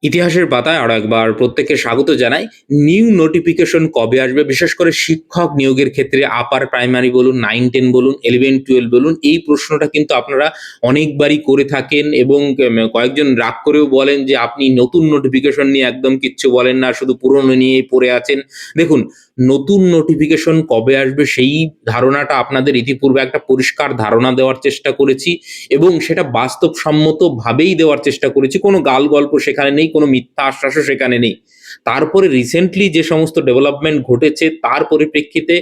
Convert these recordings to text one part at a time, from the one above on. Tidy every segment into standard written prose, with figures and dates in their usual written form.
ইতিহাসের পাতায় আরো একবার প্রত্যেককে স্বাগত জানাই। নিউ নোটিফিকেশন কবে আসবে? বিশেষ করে শিক্ষক নিয়োগের ক্ষেত্রে আপার প্রাইমারি বলুন, 9-10 বলুন, 11-12 বলুন, এই প্রশ্নটা কিন্তু আপনারা অনেকবারই করে থাকেন এবং কয়েকজন রাগ করেও বলেন যে আপনি নতুন নোটিফিকেশন নিয়ে একদম কিচ্ছু বলেন না, শুধু পুরনো নিয়েই পড়ে আছেন। দেখুন, নতুন নোটিফিকেশন কবে আসবে সেই ধারণাটা আপনাদের ইতিপূর্বে একটা পরিষ্কার ধারণা দেওয়ার চেষ্টা করেছি এবং সেটা বাস্তবসম্মতভাবেই দেওয়ার চেষ্টা করেছি। কোনো গাল-গল্প সেখানে নেই, কোনো মিথ্যা আশ্বাসও সেখানে নেই। তারপরে রিসেন্টলি যে সমস্ত ডেভেলপমেন্ট ঘটেছে তার পরিপ্রেক্ষিতে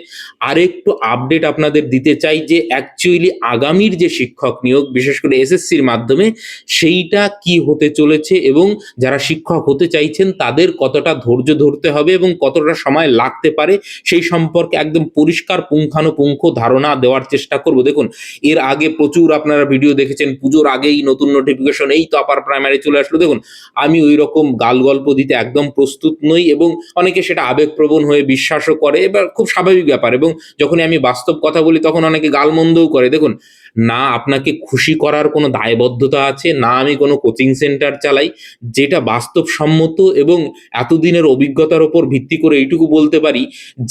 আরেকটু আপডেট আপনাদের দিতে চাই যে অ্যাকচুয়ালি আগামীর যে শিক্ষক নিয়োগ, বিশেষ করে এসএসসির মাধ্যমে, সেইটা কি হতে চলেছে এবং যারা শিক্ষক হতে চাইছেন তাদের কতটা ধৈর্য ধরতে হবে এবং কতটা সময় লাগতে পারে সেই সম্পর্কে একদম পরিষ্কার পুঙ্খানুপুঙ্খ ধারণা দেওয়ার চেষ্টা করব। দেখুন, এর আগে প্রচুর আপনারা ভিডিও দেখেছেন, পুজোর আগেই নতুন নোটিফিকেশন, এই তো আপার প্রাইমারি চলে আসলো। দেখুন, আমি ওই রকম গালগল্প দিতে একদম প্রস্তুত নই এবং অনেকে সেটা আবেগপ্রবণ হয়ে বিশ্বাসও করে, এবার খুব স্বাভাবিক ব্যাপার। এবং যখনই আমি বাস্তব কথা বলি তখন অনেকে গালমন্দও করে। দেখুন, না আপনাকে খুশি করার কোনো দায়বদ্ধতা আছে, না আমি কোনো কোচিং সেন্টার চালাই। যেটা বাস্তবসম্মত এবং এতদিনের অভিজ্ঞতার উপর ভিত্তি করে এইটুকু বলতে পারি,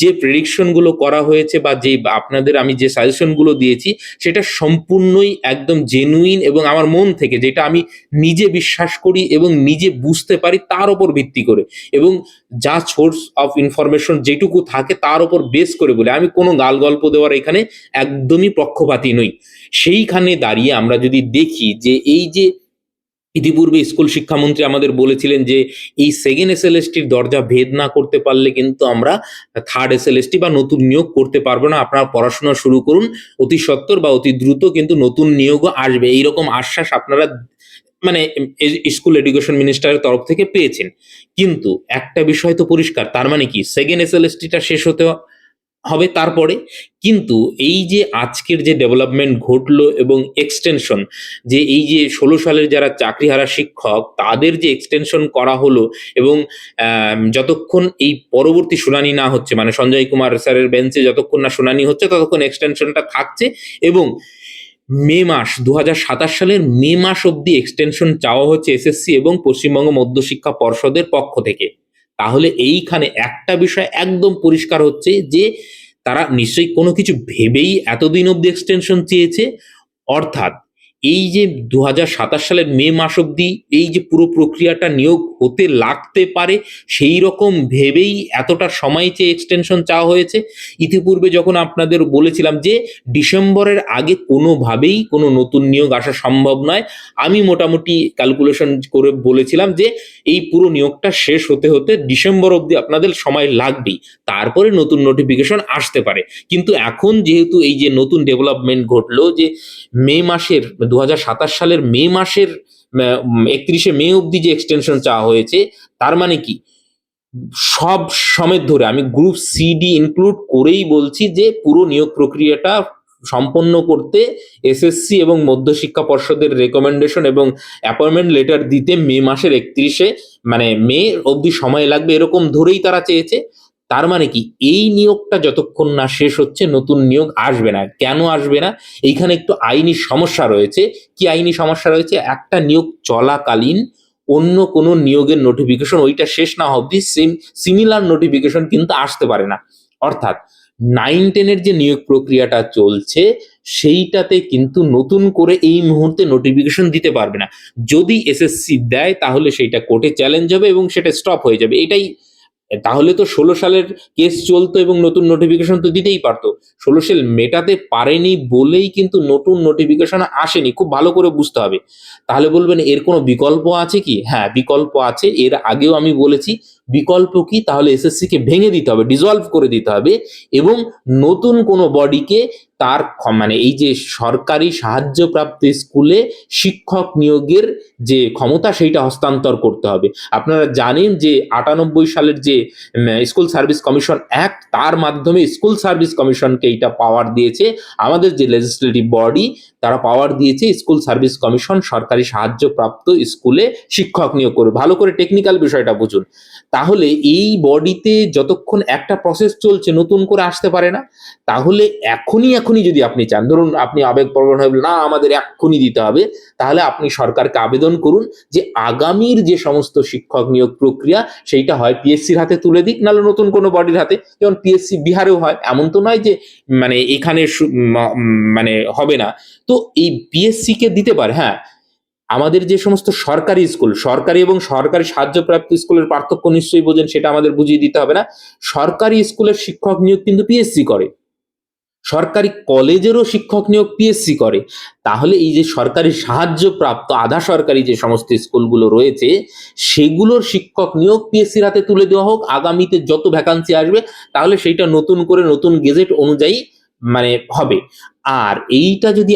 যে প্রেডিকশনগুলো করা হয়েছে বা যে আপনাদের আমি যে সাজেশনগুলো দিয়েছি সেটা সম্পূর্ণই একদম জেনুইন এবং আমার মন থেকে, যেটা আমি নিজে বিশ্বাস করি এবং নিজে বুঝতে পারি তার উপর ভিত্তি করে, এবং যা সোর্স অফ ইনফরমেশন যেটুকু থাকে তার উপর বেস করে বলে, আমি কোনো গালগল্প দেওয়ার এখানে একদমই পক্ষপাতী নই। সেইখানে দাঁড়িয়ে আমরা যদি দেখি যে এই যে ইতিপূর্বে স্কুল শিক্ষামন্ত্রী আমাদের বলেছিলেন যে এই সেকেন্ড এসএলএসটির দরজা ভেদ না করতে পারলে কিন্তু আমরা থার্ড এসএলএসটি বা নতুন নিয়োগ করতে পারবো না, আপনারা পড়াশোনা শুরু করুন, অতি সত্বর বা অতি দ্রুত কিন্তু নতুন নিয়োগও আসবে, এইরকম আশ্বাস আপনারা মানে স্কুল এডুকেশন মিনিস্টারের তরফ থেকে পেয়েছেন। কিন্তু একটা বিষয় তো পরিষ্কার, তার মানে কি সেকেন্ড এসএলএসটিটা শেষ হতে হবে তারপরে। কিন্তু এই যে আজকের যে ডেভেলপমেন্ট ঘটলো এবং এক্সটেনশন, যে এই যে 16 সালের যারা চাকরিহারা শিক্ষক তাদের যে এক্সটেনশন করা হলো এবং যতক্ষণ এই পরবর্তী শুনানি না হচ্ছে, মানে সঞ্জয় কুমার স্যারের বেঞ্চে যতক্ষণ না শুনানি হচ্ছে ততক্ষণ এক্সটেনশনটা থাকছে এবং মে মাস 2027 সালের মে মাস অবধি এক্সটেনশন চাওয়া হচ্ছে এসএসসি এবং পশ্চিমবঙ্গ মধ্যশিক্ষা পর্ষদের পক্ষ থেকে। তাহলে এইখানে একটা বিষয় একদম পরিষ্কার হচ্ছে যে তারা নিশ্চয়ই কোনো কিছু ভেবেই এতদিন অবধি এক্সটেনশন চেয়েছে। অর্থাৎ এই যে 2027 সালের মে মাস অবধি এই যে পুরো প্রক্রিয়াটা নিয়োগ হতে লাগতে পারে, সেই রকম ভেবেই এতটা সময় চেয়ে এক্সটেনশন চাওয়া হয়েছে। ইতিপূর্বে যখন আপনাদের বলেছিলাম যে ডিসেম্বরের আগে কোনোভাবেই কোনো নতুন নিয়োগ আসা সম্ভব নয়, আমি মোটামুটি ক্যালকুলেশন করে বলেছিলাম যে এই পুরো নিয়োগটা শেষ হতে হতে ডিসেম্বর অবধি আপনাদের সময় লাগবেই, তারপরে নতুন নোটিফিকেশন আসতে পারে। কিন্তু এখন যেহেতু এই যে নতুন ডেভেলপমেন্ট ঘটলো যে মে মাসের 2027 সালের মে মাসের 31শে মে অবধি যে এক্সটেনশন চাওয়া হয়েছে, তার মানে কি সব সমেত ধরে আমি গ্রুপ সি ডি ইনক্লুড করেই বলছি যে পুরো নিয়োগ প্রক্রিয়াটা সম্পন্ন করতে এসএসসি এবং মধ্যশিক্ষা পর্ষদের রেকমেন্ডেশন এবং অ্যাপয়েন্টমেন্ট লেটার দিতে মে মাসের 31শে মানে মে অবধি সময় লাগবে, এরকম ধরেই তারা চেয়েছে। তার মানে কি এই নিয়োগটা যতক্ষণ না শেষ হচ্ছে নতুন নিয়োগ আসবে না। কেন আসবে না? এইখানে একটু আইনি সমস্যা রয়েছে। কি আইনি সমস্যা রয়েছে? একটা নিয়োগ চলাকালীন অন্য কোনো নিয়োগের নোটিফিকেশন ওইটা শেষ না হওয়া অব্দি সিমিলার নোটিফিকেশন কিন্তু আসতে পারে না। অর্থাৎ 9-10 যে নিয়োগ প্রক্রিয়াটা চলছে সেইটাতে কিন্তু নতুন করে এই মুহূর্তে নোটিফিকেশন দিতে পারবে না। যদি এসএসসি দেয় তাহলে সেইটা কোর্টে চ্যালেঞ্জ হবে এবং সেটা স্টপ হয়ে যাবে। এটাই। তাহলে তো 16 সালের কেস চলতো এবং নতুন নোটিফিকেশন তো দিতেই পারতো। 16 সাল মেটাতে পারেনি বলেই কিন্তু নতুন নোটিফিকেশন আসেনি, খুব ভালো করে বুঝতে হবে। তাহলে বলবেন এর কোনো বিকল্প আছে কি? হ্যাঁ, বিকল্প আছে। এর আগেও আমি বলেছি বিকল্প কি, তাহলে এসএসসি কে ভেঙে দিতে হবে, ডিসলভ করে দিতে হবে এবং নতুন কোনো বডিকে তার মানে এই যে সরকারি সাহায্যপ্রাপ্ত স্কুলে শিক্ষক নিয়োগের যে ক্ষমতা সেইটা হস্তান্তর করতে হবে। আপনারা জানেন যে 98 সালের যে স্কুল সার্ভিস কমিশন অ্যাক্ট, তার মাধ্যমে স্কুল সার্ভিস কমিশনকে এইটা পাওয়ার দিয়েছে। আমাদের যে লেজিসলেটিভ বডি, তারা পাওয়ার দিয়েছে স্কুল সার্ভিস কমিশন সরকারি সাহায্যপ্রাপ্ত স্কুলে শিক্ষক নিয়োগ করবে। ভালো করে টেকনিক্যাল বিষয়টা বুঝুন। তাহলে এই বডিতে যতক্ষণ একটা প্রসেস চলছে নতুন করে আসতে পারে না। তাহলে এখনই যদি আপনি চান, ধরুন আপনি আবেগপ্রবণ হয়ে বললেন, না আমাদের এক্ষুনি দিতে হবে, তাহলে আপনি সরকারকে আবেদন করুন যে আগামীর যে সমস্ত শিক্ষক নিয়োগ প্রক্রিয়া সেইটা হয় পিএসসির হাতে তুলে দিক, নাহলে নতুন কোনো বডির হাতে। যেমন পিএসসি বিহারেও হয়, এমন তো নয় যে মানে এখানে মানে হবে না। তো এই পিএসসি কে দিতে পারে। হ্যাঁ, আমাদের যে সমস্ত সরকারি স্কুল, সরকারি এবং সরকারি সাহায্যপ্রাপ্ত স্কুলের পার্থক্য নিশ্চয়ই বোঝেন, সেটা আমাদের বুঝিয়ে দিতে হবে না। সরকারি স্কুলের শিক্ষক নিয়োগ কিন্তু পিএসসি করে, সরকারি কলেজেরও শিক্ষক নিয়োগ পিএসসি করে। তাহলে এই যে সরকারি সাহায্যপ্রাপ্ত আধা সরকারি যে সমস্ত স্কুলগুলো রয়েছে সেগুলোর শিক্ষক নিয়োগ পিএসসির হাতে তুলে দেওয়া হোক। আগামীতে যত ভ্যাকান্সি আসবে তাহলে সেইটা নতুন করে নতুন গেজেট অনুযায়ী মানে হবে। আর এইটা যদি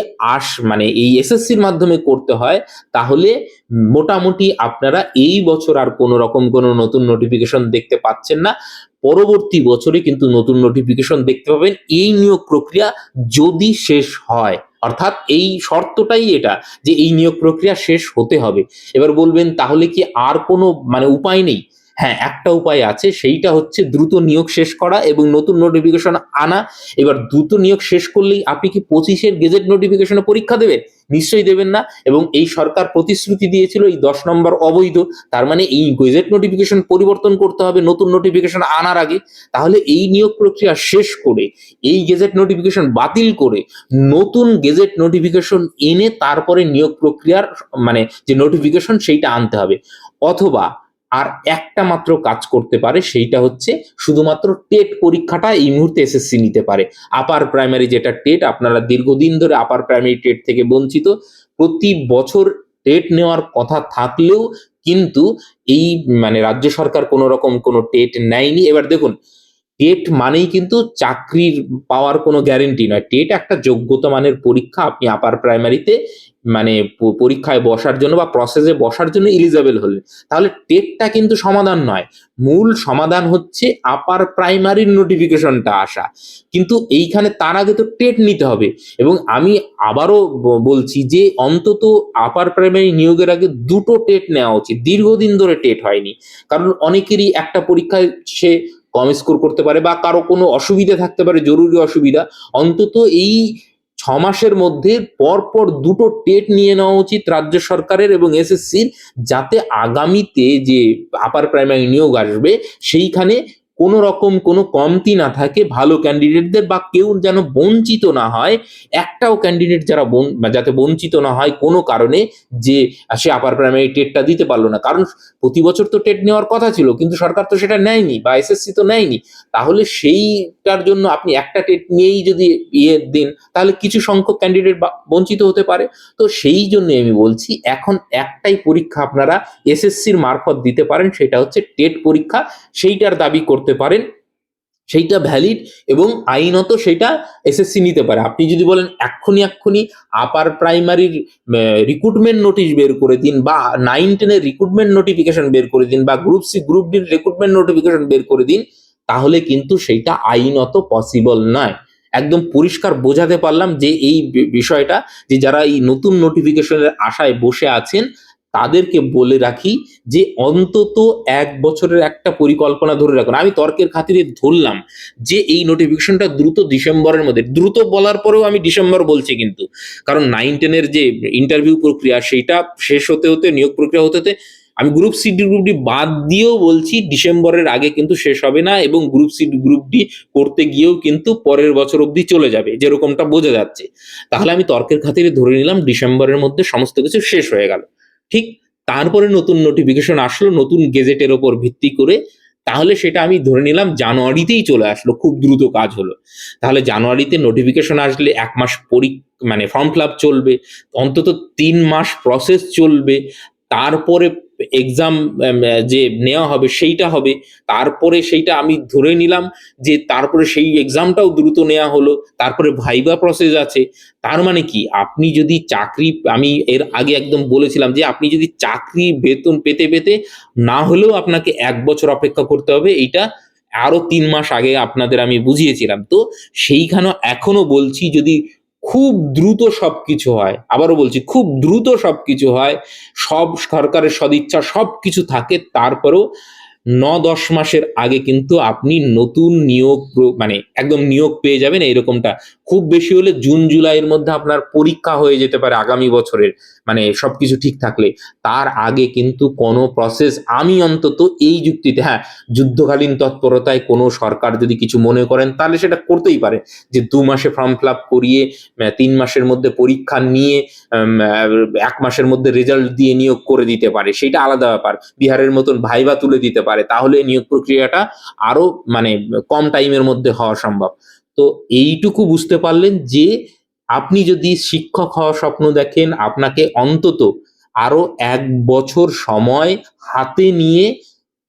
মানে এই এসএসসির মাধ্যমে করতে হয়, তাহলে মোটামুটি আপনারা এই বছর আর কোনো রকম কোনো নতুন নোটিফিকেশন দেখতে পাচ্ছেন না। পরবর্তী বছরে কিন্তু নতুন নোটিফিকেশন দেখতে পাবেন এই নিয়োগ প্রক্রিয়া যদি শেষ হয়। অর্থাৎ এই শর্তটাই এটা যে এই নিয়োগ প্রক্রিয়া শেষ হতে হবে। এবার বলবেন তাহলে কি আর কোনো মানে উপায় নেই? হ্যাঁ, একটা উপায় আছে, সেইটা হচ্ছে দ্রুত নিয়োগ শেষ করা এবং নতুন নোটিফিকেশন আনা। এবার দ্রুত নিয়োগ শেষ করলেই আপনি কি 25-এর গেজেট নোটিফিকেশনে পরীক্ষা দেবেন? নিশ্চয়ই দেবেন না। এবং এই সরকার প্রতিশ্রুতি দিয়েছিল এই 10 নম্বর অবৈধ, তার মানে এই গেজেট নোটিফিকেশন পরিবর্তন করতে হবে নতুন নোটিফিকেশন আনার আগে। তাহলে এই নিয়োগ প্রক্রিয়া শেষ করে, এই গেজেট নোটিফিকেশন বাতিল করে নতুন গেজেট নোটিফিকেশন এনে তারপরে নিয়োগ প্রক্রিয়ার মানে যে নোটিফিকেশন সেইটা আনতে হবে। অথবা আর একটা মাত্র কাজ করতে পারে, সেইটা হচ্ছে শুধুমাত্র টেট পরীক্ষাটা এই মুহূর্তে এসএসসি নিতে পারে। আপার প্রাইমারি যেটা টেট, আপনারা দীর্ঘদিন ধরে আপার প্রাইমারি টেট থেকে বঞ্চিত। প্রতি বছর টেট নেওয়ার কথা থাকলেও কিন্তু এই মানে রাজ্য সরকার কোনো রকম কোনো টেট নেয়নি। এবার দেখুন, টেট মানেই কিন্তু চাকরির পাওয়ার কোনো গ্যারেন্টি নয়। টেট একটা যোগ্যতা মানের পরীক্ষা। আপনি আপার প্রাইমারিতে মানে পরীক্ষায় বসার জন্য বা প্রসেসে বসার জন্য এলিজেবল হলেন, তাহলে টেটটা কিন্তু সমাধান নয়। মূল সমাধান হচ্ছে আপার প্রাইমারির নোটিফিকেশনটা আসা। কিন্তু এইখানে তার আগে তো টেট নিতে হবে। এবং আমি আবারও বলছি যে অন্তত আপার প্রাইমারি নিয়োগের আগে দুটো টেট নেওয়া উচিত। দীর্ঘদিন ধরে টেট হয়নি, কারণ অনেকেরই একটা পরীক্ষায় সে কম স্কোর করতে পারে বা কারো কোনো অসুবিধা থাকতে পারে, জরুরি অসুবিধা। অন্তত এই 6 মাসের মধ্যে পরপর দুটো টেট নিয়ে নেওয়া উচিত রাজ্য সরকারের এবং এসএসসির, যাতে আগামীতে যে আপার প্রাইমারি নিয়োগ আসবে সেইখানে কোনো রকম কোনো কমতি না থাকে ভালো ক্যান্ডিডেটদের, বা কেউ যেন বঞ্চিত না হয়। একটাও ক্যান্ডিডেট যাতে বঞ্চিত না হয় কোনো কারণে, যে সে আপার প্রাইমারি টেটটা দিতে পারলো না। কারণ প্রতি বছর তো টেট নেওয়ার কথা ছিল, কিন্তু সরকার তো সেটা নেয়নি বা এসএসসি তো নেয়নি। তাহলে সেইটার জন্য আপনি একটা টেট নিয়েই যদি দিন, তাহলে কিছু সংখ্যক ক্যান্ডিডেট বঞ্চিত হতে পারে। তো সেই জন্য আমি বলছি এখন একটাই পরীক্ষা আপনারা এসএসসির মারফত দিতে পারেন, সেটা হচ্ছে টেট পরীক্ষা। সেইটার দাবি করতে পারেন, সেইটা ভ্যালিড এবং আইনত সেটা এসএসসি নিতে পারে। আপনি যদি বলেন এক্ষুনি আপার প্রাইমারির রিক্রুটমেন্ট নোটিশ বের করে দিন, বা 9-10-এর রিক্রুটমেন্ট নোটিফিকেশন বের করে দিন, বা গ্রুপ সি গ্রুপ ডির রিক্রুটমেন্ট নোটিফিকেশন বের করে দিন, তাহলে কিন্তু সেইটা আইনত পসিবল নয়। একদম পরিষ্কার বোঝাতে পারলাম যে এই বিষয়টা, যে যারা এই নতুন নোটিফিকেশনের আশায় বসে আছেন তাদেরকে বলে রাখি যে অন্তত 1 বছরের একটা পরিকল্পনা ধরে রাখুন। আমি তর্কের খাতিরে ধরলাম যে এই নোটিফিকেশনটা দ্রুত ডিসেম্বরের মধ্যে, দ্রুত বলার পরেও আমি ডিসেম্বর বলছি কিন্তু, কারণ 9-10-এর যে ইন্টারভিউ প্রক্রিয়া সেইটা শেষ হতে হতে, নিয়োগ প্রক্রিয়া হতে হতে, আমি গ্রুপ সি গ্রুপ ডি বাদ দিয়েও বলছি ডিসেম্বরের আগে কিন্তু শেষ হবে না, এবং গ্রুপ সি গ্রুপ ডি করতে গিয়েও কিন্তু পরের বছর অবধি চলে যাবে, যেরকমটা বোঝা যাচ্ছে। তাহলে আমি তর্কের খাতিরে ধরে নিলাম ডিসেম্বরের মধ্যে সমস্ত কিছু শেষ হয়ে গেল। ঠিক তারপরে নতুন নোটিফিকেশন আসলো নতুন গেজেটের ওপর ভিত্তি করে, তাহলে সেটা আমি ধরে নিলাম জানুয়ারিতেই চলে আসলো, খুব দ্রুত কাজ হলো। তাহলে জানুয়ারিতে নোটিফিকেশন আসলে 1 মাস মানে ফর্ম ফিল আপ চলবে, অন্তত 3 মাস প্রসেস চলবে, তারপরে এক্সাম যে নেওয়া হবে সেইটা হবে, তারপরে সেইটা আমি ধরে নিলাম যে তারপরে সেই এক্সামটাও দ্রুত নেওয়া হলো, তারপরে ভাইবা প্রসেস আছে। তার মানে কি, আপনি যদি চাকরি, আমি এর আগে একদম বলেছিলাম যে আপনি যদি চাকরি বেতন পেতে পেতে না হলেও আপনাকে 1 বছর অপেক্ষা করতে হবে, এইটা আরো 3 মাস আগে আপনাদের আমি বুঝিয়েছিলাম। তো সেইখানে এখনো বলছি, যদি খুব দ্রুত সবকিছু হয়, আবারও বলছি খুব দ্রুত সবকিছু হয়, সব সরকারের সদিচ্ছা সবকিছু থাকে, তারপরেও 9-10 মাসের আগে কিন্তু আপনি নতুন নিয়োগ মানে একদম নিয়োগ পেয়ে যাবেন এরকমটা। খুব বেশি হলে জুন-জুলাইয়ের মধ্যে আপনার পরীক্ষা হয়ে যেতে পারে আগামী বছরের। মানে সবকিছু ঠিক থাকলে। তার আগে কিন্তু কোনো প্রসেস আমি অন্তত এই যুক্তিতে, হ্যাঁ, যুদ্ধকালীন তৎপরতায় কোনো সরকার যদি কিছু মনে করেন তাহলে সেটা করতেই পারে। যে ২ মাসে ফর্ম ফিল আপ করিয়ে ৩ মাসের মধ্যে পরীক্ষা নিয়ে ১ মাসের মধ্যে রেজাল্ট দিয়ে নিয়োগ করে দিতে পারে। সেইটা আলাদা ব্যাপার। বিহারের মতন ভাইবা তুলে দিতে পারে। তাহলে নিয়োগ প্রক্রিয়াটা আরো মানে কম টাইমের মধ্যে হওয়া সম্ভব। তো এইটুকু বুঝতে পারলেন যে আপনি যদি শিক্ষক হওয়ার স্বপ্ন দেখেন, আপনাকে অন্তত আরো ১ বছর সময় হাতে নিয়ে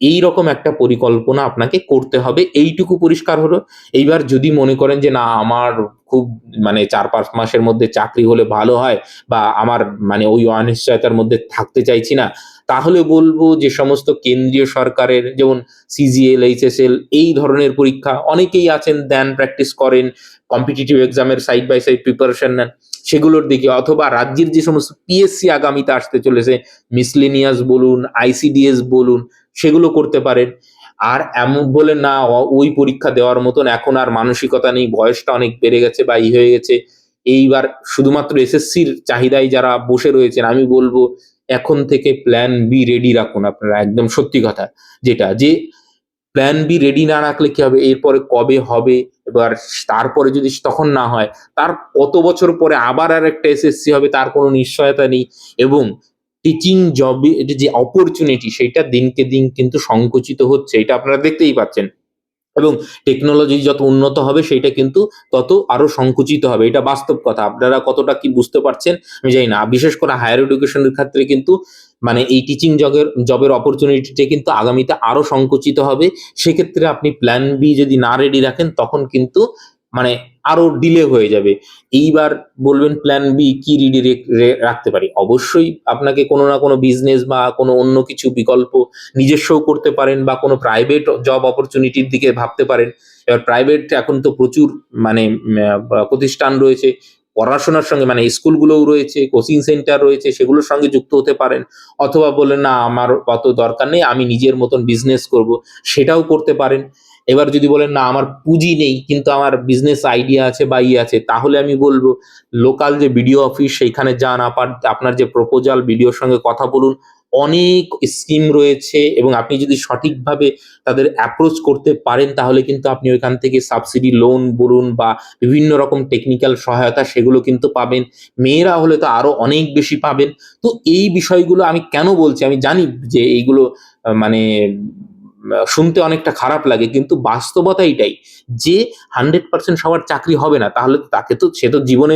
এইরকম একটা পরিকল্পনা আপনাকে করতে হবে। এইটুকু পরিষ্কার হলো। এইবার যদি মনে করেন যে না আমার খুব মানে ৪-৫ মাসের মধ্যে চাকরি হলে ভালো হয় বা আমার মানে ওই অনিশ্চয়তার মধ্যে থাকতে চাইছি না, তাহলে বলবো যে সমস্ত কেন্দ্রীয় সরকারের যেমন সিজিএল, এইচএসএল এই ধরনের পরীক্ষা অনেকেই আছেন দেন, প্র্যাকটিস করেন, কম্পিটিটিভ এক্সামের সাইড বাই সাইড প্রিপারেশন নেন। সেগুলোর দিকে অথবা রাজ্যের যে সমস্ত পিএসসি আগামীতে আসতে চলেছে, মিসলেনিয়াস বলুন, আইসিডিএস বলুন, সেগুলো করতে পারেন। আর এমন বলে না ওই পরীক্ষা দেওয়ার মতন এখন আর মানসিকতা নেই, বয়সটা অনেক বেড়ে গেছে বা হয়ে গেছে। এইবার শুধুমাত্র এসএসসির চাহিদায় যারা বসে রয়েছেন, আমি বলব এখন থেকে প্ল্যান বি রেডি রাখুন আপনারা। একদম সত্যি কথা যেটা, যে প্ল্যান বি রেডি না রাখলে কি হবে? এরপরে কবে হবে? এবার তারপরে যদি তখন না হয়, তার কত বছর পরে আবার আরেকটা এসএসসি হবে তার কোনো নিশ্চয়তা নেই। এবং টিচিং জবে যে অপরচুনিটি সেইটা দিনকে দিন কিন্তু সংকুচিত হচ্ছে। এটা আপনারা দেখতেই পাচ্ছেন। এবং টেকনোলজি যত উন্নত হবে সেইটা কিন্তু তত আরো সংকুচিত হবে। এটা বাস্তব কথা। আপনারা কতটা কি বুঝতে পারছেন আমি জানি না। বিশেষ করে হায়ার এডুকেশন এর ক্ষেত্রে কিন্তু মানে এই টিচিং জবের অপরচুনিটিটা কিন্তু আগামীতে আরো সংকুচিত হবে। সেক্ষেত্রে আপনি প্ল্যান বি যদি না রেডি রাখেন তখন কিন্তু মানে আরো ডিলে হয়ে যাবে। এইবার বলবেন প্ল্যান বি কি রেডি রাখতে পারি? অবশ্যই আপনাকে কোনো না কোনো বিজনেস বা কোনো অন্য কিছু বিকল্প নিজস্বও করতে পারেন বা কোনো প্রাইভেট জব অপরচুনিটির দিকে ভাবতে পারেন। এবার প্রাইভেট এখন তো প্রচুর মানে প্রতিষ্ঠান রয়েছে। পড়াশোনার সঙ্গে মানে স্কুলগুলোও রয়েছে, কোচিং সেন্টার রয়েছে, সেগুলোর সঙ্গে যুক্ত হতে পারেন। অথবা বললেন, "না, আমার অত দরকার নেই, আমি নিজের মতন বিজনেস করব।" সেটাও করতে পারেন। এবার যদি বলেন, "না, আমার পুঁজি নেই, কিন্তু আমার বিজনেস আইডিয়া আছে বা আছে," তাহলে আমি বলব লোকাল যে বিডিও অফিস সেইখানে যান, আপনার যে প্রপোজাল বিডিওর সঙ্গে কথা বলুন। অনেক স্কিম রয়েছে এবং আপনি যদি সঠিকভাবে তাদের অ্যাপ্রোচ করতে পারেন তাহলে কিন্তু আপনি ওইখান থেকে সাবসিডি লোন বলুন বা বিভিন্ন রকম টেকনিক্যাল সহায়তা সেগুলো কিন্তু পাবেন। মেয়েরা হলে তো আরো অনেক বেশি পাবেন। তো এই বিষয়গুলো আমি কেন বলছি? আমি জানি যে এইগুলো মানে শুনতে অনেকটা খারাপ লাগে, কিন্তু বাস্তবতা এইটাই যে 100% সবার চাকরি হবে না। তাহলে তো সে তো জীবনে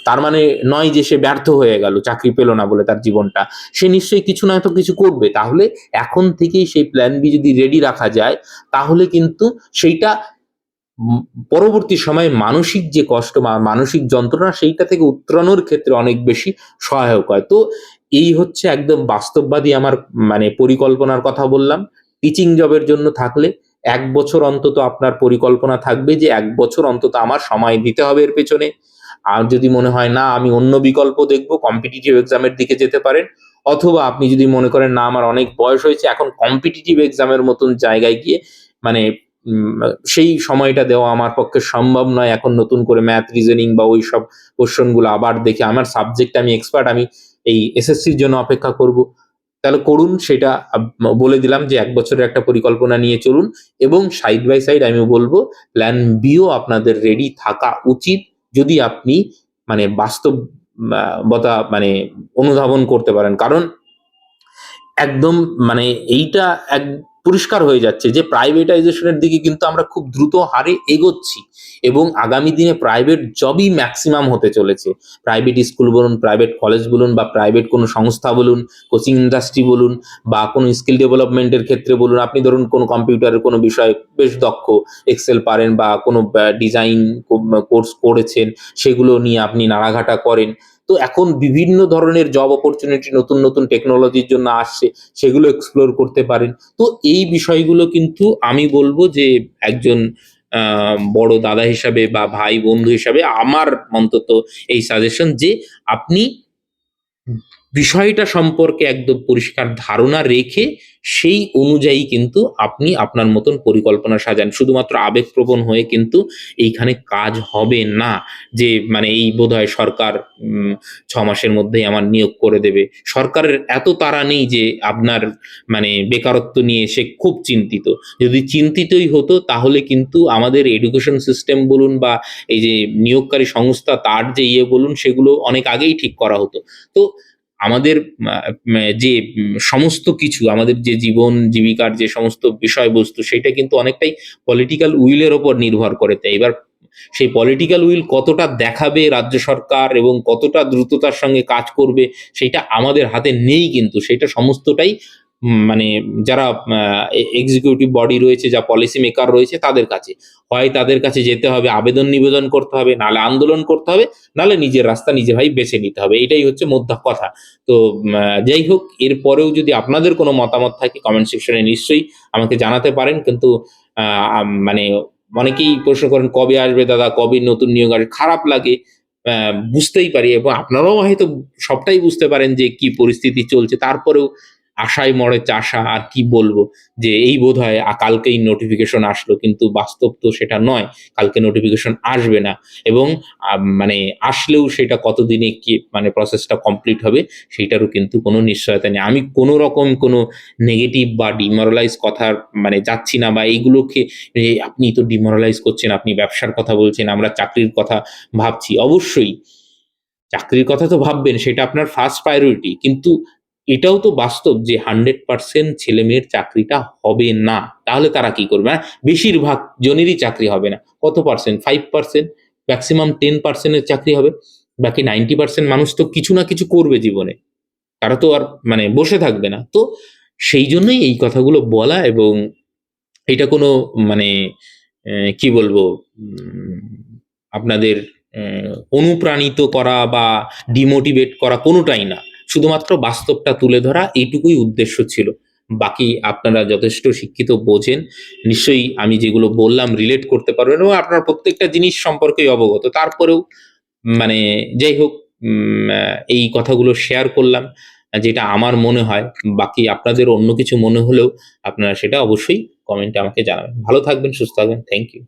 তার মানে নয় যে সে ব্যর্থ হয়ে গেল চাকরি পেল না বলে তার জীবনটা। সে নিশ্চয়ই কিছু না তো কিছু করবে। তাহলে এখন থেকেই সেই প্ল্যান বি যদি রেডি রাখা যায় তাহলে কিন্তু সেইটা উম পরবর্তী সময়ে মানসিক যে কষ্ট বা মানসিক যন্ত্রণা সেইটা থেকে উত্তরণের ক্ষেত্রে অনেক বেশি সহায়ক হয়। তো এই হচ্ছে একদম বাস্তববাদী আমার মানে পরিকল্পনার কথা বললাম। টিচিং জবের জন্য থাকলে ১ বছর অন্তত আপনার পরিকল্পনা থাকবে যে ১ বছর অন্তত আমার সময় দিতে হবে এর পেছনে। আর যদি মনে হয় না আমি অন্য বিকল্প দেখব, কম্পিটিটিভ এক্সামের দিকে যেতে পারেন। অথবা আপনি যদি মনে করেন না আমার অনেক বয়স হয়েছে, এখন কম্পিটিটিভ এক্সামের মতন জায়গায় গিয়ে মানে সেই সময়টা দেওয়া আমার পক্ষে সম্ভব নয়। এখন নতুন করে ম্যাথ, রিজনিং বা ওইসব কোয়েশ্চেন গুলো আবার দেখে আমার সাবজেক্টে আমি এক্সপার্ট, আমি এই এসএসসির জন্য অপেক্ষা করব। তাহলে করুন সেটা বলে দিলাম যে ১ বছরের একটা পরিকল্পনা নিয়ে চলুন এবং সাইড বাই সাইড আমি বলব প্ল্যান বি ও আপনাদের রেডি থাকা উচিত। যদি আপনি মানে বাস্তবতা মানে অনুধাবন করতে পারেন। কারণ একদম মানে এইটা এক পরিষ্কার হয়ে যাচ্ছে যে প্রাইভেটাইজেশন এর দিকে কিন্তু আমরা খুব দ্রুত হারে এগোচ্ছি এবং আগামী দিনে প্রাইভেট জবই ম্যাক্সিমাম হতে চলেছে। প্রাইভেট স্কুল বলুন, প্রাইভেট কলেজ বলুন বা প্রাইভেট কোনো সংস্থা বলুন, কোচিং ইন্ডাস্ট্রি বলুন বা কোনো স্কিল ডেভেলপমেন্টের ক্ষেত্রে বলুন। আপনি ধরুন কোনো কম্পিউটারের কোনো বিষয়ে বেশ দক্ষ, এক্সেল পারেন বা কোনো ডিজাইন কোর্স করেছেন, সেগুলো নিয়ে আপনি নাড়াঘাটা করেন। তো এখন বিভিন্ন ধরনের জব অপরচুনিটি নতুন, নতুন টেকনোলজির জন্য আসছে, সেগুলো এক্সপ্লোর করতে পারেন। তো এই বিষয়গুলো কিন্তু আমি বলব যে একজন আ বড় দাদা হিসাবে বা ভাই বন্ধু হিসাবে আমার অন্তত এই সাজেশন যে আপনি বিষয়টা সম্পর্কে একদম পরিষ্কার ধারণা রেখে সেই অনুযায়ী কিন্তু আপনি আপনার মতন পরিকল্পনা সাজান। শুধুমাত্র আবেগপ্রবণ হয়ে কিন্তু এইখানে কাজ হবে না। যে মানে এই বোধহয় সরকার ৬ মাসের মধ্যেই আমার নিয়োগ করে দেবে। সরকারের এত তাড়া নেই যে আপনার মানে বেকারত্ব নিয়ে সে খুব চিন্তিত। যদি চিন্তিতই হতো তাহলে কিন্তু আমাদের এডুকেশন সিস্টেম বলুন বা এই যে নিয়োগকারী সংস্থা তার যে বলুন সেগুলো অনেক আগেই ঠিক করা হতো। তো আমাদের যে সমস্ত কিছু আমাদের যে জীবন জীবিকার যে সমস্ত বিষয়বস্তু সেটা কিন্তু অনেকটাই পলিটিক্যাল উইলের ওপর নির্ভর করে। তাই এবার সেই পলিটিক্যাল উইল কতটা দেখাবে রাজ্য সরকার এবং কতটা দ্রুততার সঙ্গে কাজ করবে সেইটা আমাদের হাতে নেই, কিন্তু সেটা সমস্তটাই মানে যারা এক্সিকিউটিভ বডি রয়েছে, যা পলিসি মেকার রয়েছে তাদের কাছে। হয় তাদের কাছে যেতে হবে, আবেদন নিবেদন করতে হবে, নাহলে আন্দোলন করতে হবে, নাহলে নিজের রাস্তা নিজে ভাই বেছে নিতে হবে। এটাই হচ্ছে মোদ্দা কথা। তো যাই হোক, এরপরেও যদি আপনাদের কোনো মতামত থাকে কমেন্ট সেকশনে নিশ্চয়ই আমাকে জানাতে পারেন। কিন্তু মানে অনেকেই প্রশ্ন করেন, "কবে আসবে দাদা? কবে নতুন নিয়োগ আসবে?" খারাপ লাগে। বুঝতেই পারি এবং আপনারাও হয়তো সবটাই বুঝতে পারেন যে কি পরিস্থিতি চলছে। তারপরেও আশায় মরে চাষা, আর কি বলবো? যে এই বোধহয় কালকেই নোটিফিকেশন আসলো। কিন্তু বাস্তব তো সেটা নয়। কালকে নোটিফিকেশন আসবে না এবং মানে আসলেও সেটা কতদিনে কি মানে প্রসেসটা কমপ্লিট হবে সেইটারও কিন্তু কোনো নিশ্চয়তা নেই। আমি কোনো রকম কোনো নেগেটিভ বা ডিমোরালাইজ কথার মানে যাচ্ছি না, বা এইগুলোকে আপনি তো ডিমোরালাইজ করছেন, আপনি ব্যবসার কথা বলছেন, আমরা চাকরির কথা ভাবছি। অবশ্যই চাকরির কথা তো ভাববেন, সেটা আপনার ফার্স্ট প্রায়োরিটি। কিন্তু এটাও তো বাস্তব যে 100% ছেলেমেয়ের চাকরিটা হবে না। তাহলে তারা কি করবে? বেশিরভাগ জনেরই চাকরি হবে না। কত পার্সেন্ট? 5%, মেক্সিমাম 10% এর চাকরি হবে। বাকি 90% মানুষ তো কিছু না কিছু করবে জীবনে। তারা তো আর মানে বসে থাকবে না। তো সেই জন্যই এই কথাগুলো বলা, এবং এটা কোনো মানে কি বলবো? উম আপনাদের অনুপ্রাণিত করা বা ডিমোটিভেট করা কোনটাই না। শুধুমাত্র বাস্তবটা তুলে ধরা, এইটুকুই উদ্দেশ্য ছিল। বাকি আপনারা যথেষ্ট শিক্ষিত, বোঝেন। নিশ্চয়ই আমি যেগুলো বললাম রিলেট করতে পারবেন এবং আপনারা প্রত্যেকটা জিনিস সম্পর্কেই অবগত। তারপরেও মানে যাই হোক, এই কথাগুলো শেয়ার করলাম যেটা আমার মনে হয়। বাকি আপনাদের অন্য কিছু মনে হলেও আপনারা সেটা অবশ্যই কমেন্টে আমাকে জানাবেন। ভালো থাকবেন, সুস্থ থাকবেন। Thank you.